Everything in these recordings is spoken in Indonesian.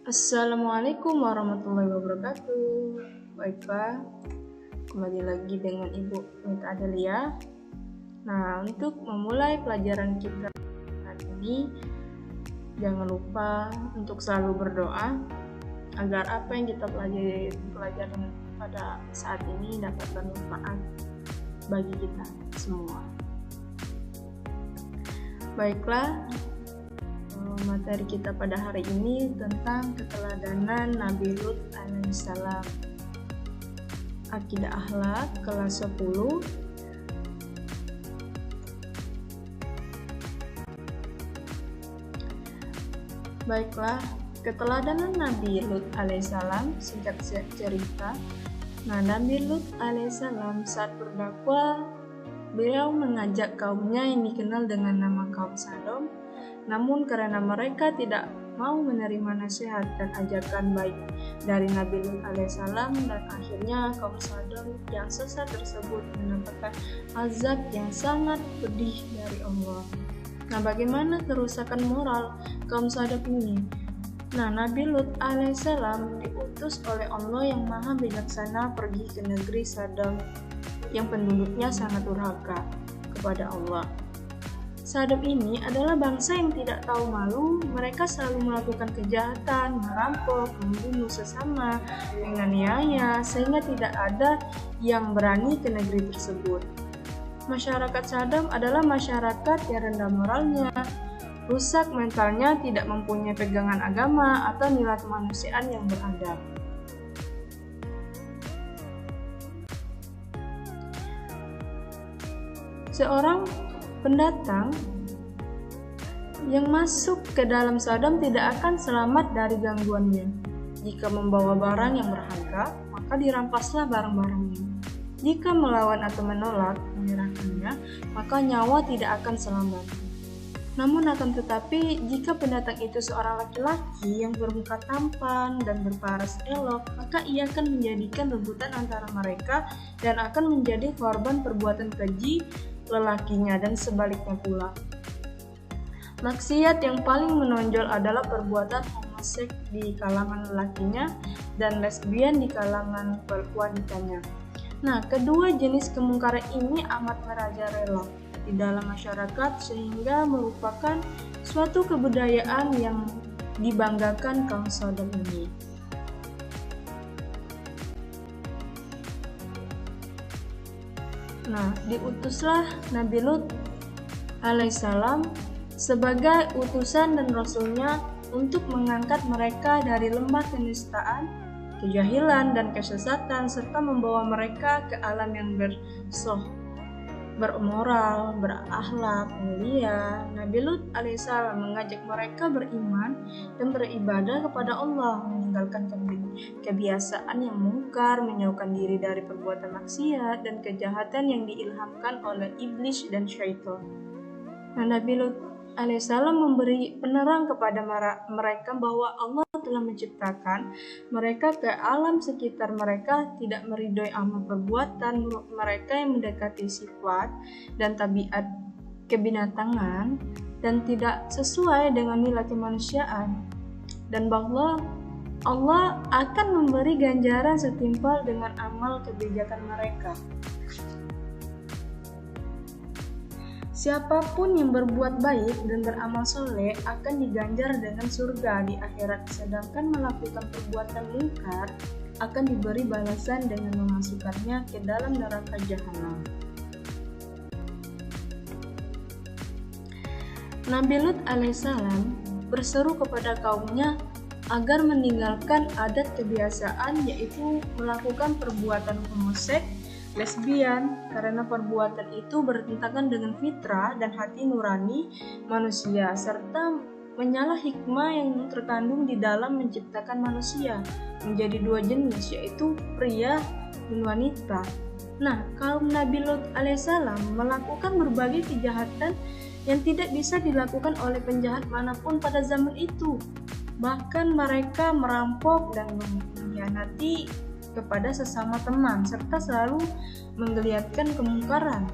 Assalamualaikum warahmatullahi wabarakatuh. Baik Pak, kembali lagi dengan Ibu Mita Adelia. Nah, untuk memulai pelajaran kita hari ini, jangan lupa untuk selalu berdoa agar apa yang kita pelajaran pada saat ini dapat bermanfaat bagi kita semua. Baiklah, materi kita pada hari ini tentang keteladanan Nabi Lut alaihissalam. Akidah Akhlak kelas 10. Baiklah, keteladanan Nabi Lut alaihissalam, singkat cerita. Nabi Lut alaihissalam saat berdakwah, beliau mengajak kaumnya yang dikenal dengan nama kaum Sodom. Namun karena mereka tidak mau menerima nasihat dan ajakan baik dari Nabi Lut alaihissalam, dan akhirnya kaum Sodom yang sesat tersebut mendapatkan azab yang sangat pedih dari Allah. Nah, bagaimana kerusakan moral kaum Sodom ini? Nah, Nabi Lut alaihissalam diutus oleh Allah yang maha bijaksana pergi ke negeri Sodom yang penduduknya sangat durhaka kepada Allah. Sodom ini adalah bangsa yang tidak tahu malu. Mereka selalu melakukan kejahatan, merampok, membunuh sesama, menganiaya, sehingga tidak ada yang berani ke negeri tersebut. Masyarakat Sodom adalah masyarakat yang rendah moralnya, rusak mentalnya, tidak mempunyai pegangan agama atau nilai kemanusiaan yang beradab. Seorang pendatang yang masuk ke dalam Sodom tidak akan selamat dari gangguannya. Jika membawa barang yang berharga, maka dirampaslah barang-barangnya. Jika melawan atau menolak menyerahkannya, maka nyawa tidak akan selamat. Namun akan tetapi, jika pendatang itu seorang laki-laki yang bermuka tampan dan berparas elok, maka ia akan menjadikan rebutan antara mereka dan akan menjadi korban perbuatan keji lelakinya dan sebaliknya pula. Maksiat yang paling menonjol adalah perbuatan homoseks di kalangan lelakinya dan lesbian di kalangan wanitanya. Nah, kedua jenis kemungkaran ini amat merajalela di dalam masyarakat sehingga merupakan suatu kebudayaan yang dibanggakan kaum Sodom ini. Nah, diutuslah Nabi Lut alaihissalam sebagai utusan dan rasulnya untuk mengangkat mereka dari lembah kenistaan, kejahilan, dan kesesatan, serta membawa mereka ke alam yang bermoral, berakhlak, mulia. Nabi Lut alaihissalam mengajak mereka beriman dan beribadah kepada Allah, meninggalkan kebiasaan yang mungkar, menjauhkan diri dari perbuatan maksiat dan kejahatan yang diilhamkan oleh iblis dan syaitan. Nah, Nabi Lut alaihissalam memberi penerang kepada mereka bahwa Allah telah menciptakan mereka ke alam sekitar mereka, tidak meridhoi amal perbuatan mereka yang mendekati sifat dan tabiat kebinatangan dan tidak sesuai dengan nilai kemanusiaan, dan bahwa Allah akan memberi ganjaran setimpal dengan amal kebijakan mereka. Siapapun yang berbuat baik dan beramal soleh akan diganjar dengan surga di akhirat, sedangkan melakukan perbuatan mungkar akan diberi balasan dengan memasukkannya ke dalam neraka jahanam. Nabi Lut alaihissalam berseru kepada kaumnya agar meninggalkan adat kebiasaan, yaitu melakukan perbuatan homoseks, lesbian, karena perbuatan itu bertentangan dengan fitrah dan hati nurani manusia, serta menyalah hikmah yang terkandung di dalam menciptakan manusia menjadi dua jenis, yaitu pria dan wanita. Nah, kaum Nabi Lut alaihissalam melakukan berbagai kejahatan yang tidak bisa dilakukan oleh penjahat manapun pada zaman itu. Bahkan mereka merampok dan mengkhianati kepada sesama teman, serta selalu menggeliatkan kemungkaran.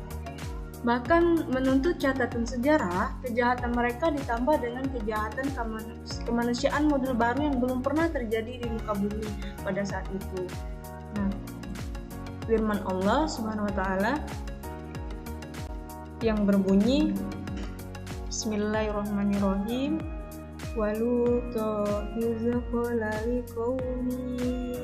Bahkan menuntut catatan sejarah, kejahatan mereka ditambah dengan kejahatan kemanusiaan model baru yang belum pernah terjadi di muka bumi pada saat itu. Nah, firman Allah Subhanahu wa taala yang berbunyi Bismillahirrahmanirrahim. Waluto izqala liqaumi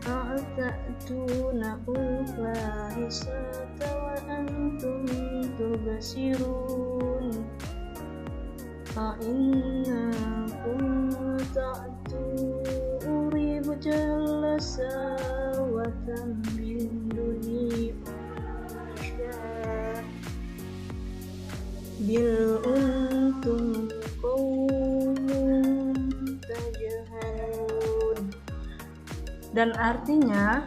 a'ta'tuna al-fahisata wa antum tubsirun a'innakum ta'tu rijala sawatan min duni bil untum qaumun tajhalun. Dan artinya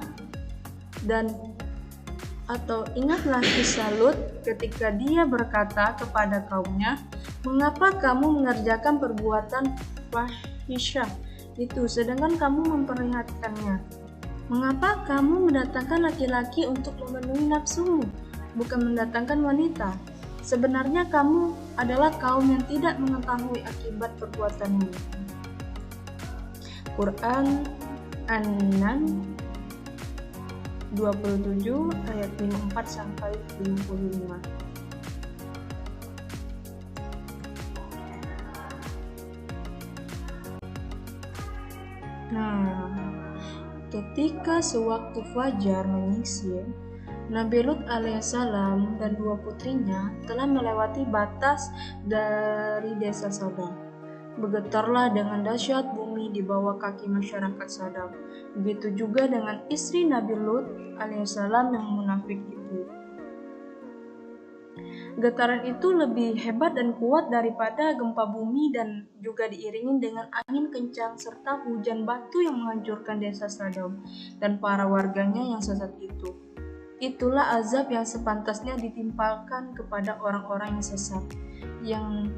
atau ingatlah kisah Lut ketika dia berkata kepada kaumnya, mengapa kamu mengerjakan perbuatan fahisyah itu sedangkan kamu memperlihatkannya? Mengapa kamu mendatangkan laki-laki untuk memenuhi nafsumu, bukan mendatangkan wanita? Sebenarnya kamu adalah kaum yang tidak mengetahui akibat perbuatanmu. Quran An-Nam 27 ayat 54 sampai 55. Nah, ketika sewaktu fajar menyingsing, Nabi Lut alaihissalam dan dua putrinya telah melewati batas dari desa Sodom. Bergetarlah dengan dahsyat bumi di bawah kaki masyarakat Sodom. Begitu juga dengan istri Nabi Lut alaihissalam yang munafik itu. Getaran itu lebih hebat dan kuat daripada gempa bumi dan juga diiringi dengan angin kencang serta hujan batu yang menghancurkan desa Sodom dan para warganya yang sesat itu. Itulah azab yang sepantasnya ditimpakan kepada orang-orang yang sesat, yang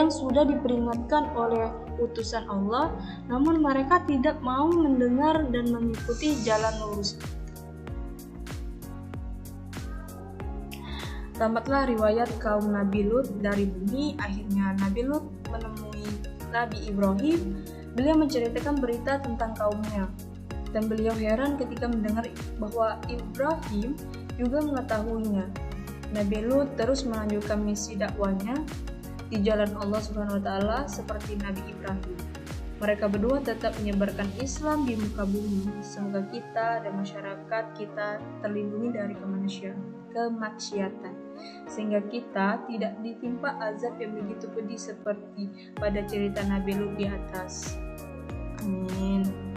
sudah diperingatkan oleh utusan Allah, namun mereka tidak mau mendengar dan mengikuti jalan lurus. Tamatlah riwayat kaum Nabi Lut dari bumi. Akhirnya Nabi Lut menemui Nabi Ibrahim. Beliau menceritakan berita tentang kaumnya. Dan beliau heran ketika mendengar bahwa Ibrahim juga mengetahuinya. Nabi Lut terus melanjutkan misi dakwanya di jalan Allah Subhanahu wa taala seperti Nabi Ibrahim. Mereka berdua tetap menyebarkan Islam di muka bumi. Semoga kita dan masyarakat kita terlindungi dari kemaksiatan, sehingga kita tidak ditimpa azab yang begitu pedih seperti pada cerita Nabi Lut di atas. Amin.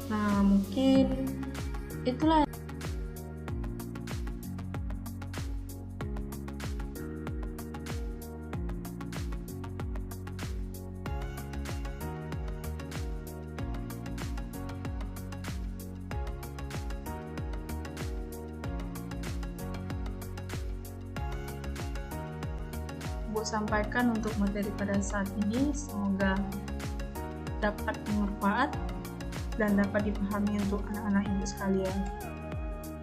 Nah, mungkin itulah Bu sampaikan untuk materi pada saat ini. Semoga dapat bermanfaat dan dapat dipahami untuk anak-anak ibu sekalian.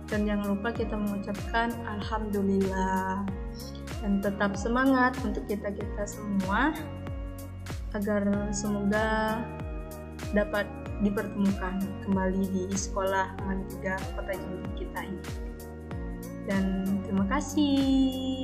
Dan jangan lupa kita mengucapkan Alhamdulillah. Dan tetap semangat untuk kita-kita semua agar semoga dapat dipertemukan kembali di sekolah Aman 3 Kota Jambi kita ini. Dan terima kasih.